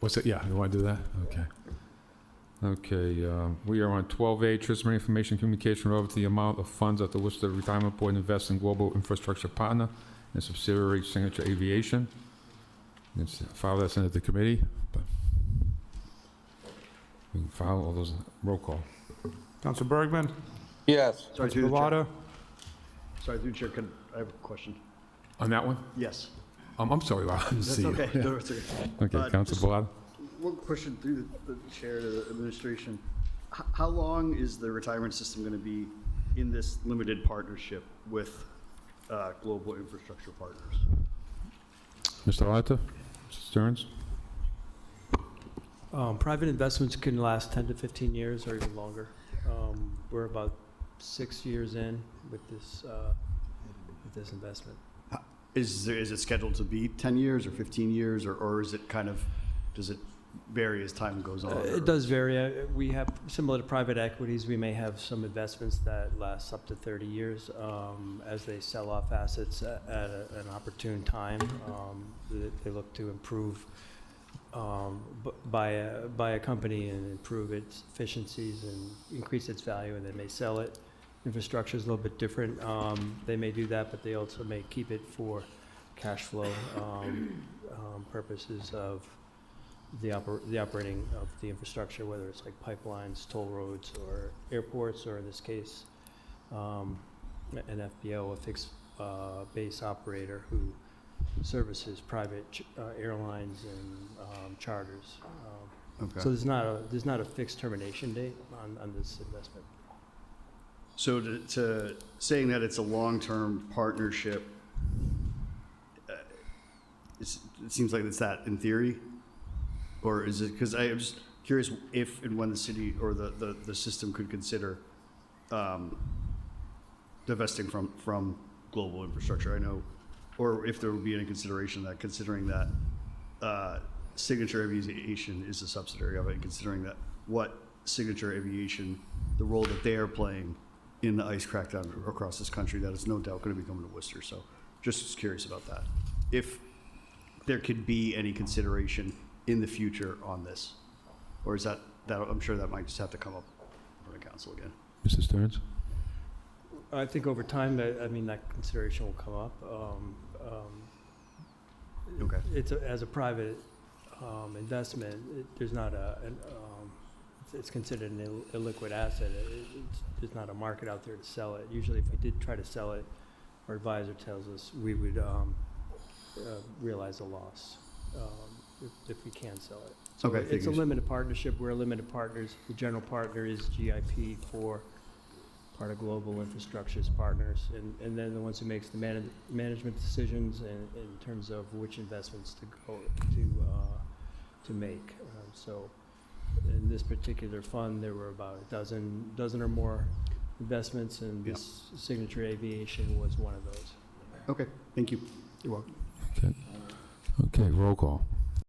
What's it? Yeah, you want to do that? Okay. Okay, we are on 12A, transfer information communication over to the amount of funds that the Worcester Retirement Board invests in Global Infrastructure Partner and subsidiary Signature Aviation. Let's file that into the committee. But we can file all those. Roll call. Councilor Bergman? Yes. Sorry, through Councilor the chair. Bilotta? Sorry, through the chair, I have a question. On that one? Yes. I'm sorry, Rob. I didn't That's see you. okay. No, it's okay. Okay, Councilor just Bellata. One question through the chair to the administration. How long is the retirement system going to be in this limited partnership with Global Infrastructure Partners? Mr. Arthur? Mr. Stearns? Private investments can last 10 to 15 years or even longer. We're about 6 years in with this investment. Is it scheduled to be 10 years or 15 years, or is it does it vary as time goes on? It does vary. We have, similar to private equities, we may have some investments that last up to 30 years as they sell off assets at an opportune time. They look to improve, buy a company and improve its efficiencies and increase its value, and they may sell it. Infrastructure is a little bit different. They may do that, but they also may keep it for cash flow purposes of the operating of the infrastructure, whether it's like pipelines, toll roads, or airports, or in this case, an FBO, a fixed base operator who services private airlines and charters. Okay. So there's not a fixed termination date on this investment. So to saying that it's a long-term partnership, it seems like it's that in theory, or is it, because I'm just curious if and when the city or the system could consider divesting from Global Infrastructure. I know, or if there would be any consideration that, considering that Signature Aviation is a subsidiary of it, considering that what Signature Aviation, the role that they are playing in the ICE crackdown across this country, that is no doubt going to be coming to Worcester. So just curious about that. If there could be any consideration in the future on this, or is that I'm sure that might just have to come up from the council again. Mr. Stearns? I think over time, that consideration will come up. Okay. As a private investment, there's not it's considered an illiquid asset. There's not a market out there to sell it. Usually, if we did try to sell it, our advisor tells us we would realize a loss if we can sell it. So Okay, it's a figures. limited partnership. We're limited partners. The general partner is GIP for part of Global Infrastructure's partners, and then the ones who makes the management decisions in terms of which investments to go to make. So in this particular fund, there were about a dozen or more investments, and this Signature Aviation was one of those. Okay, thank you. You're welcome. Okay. Okay, roll call.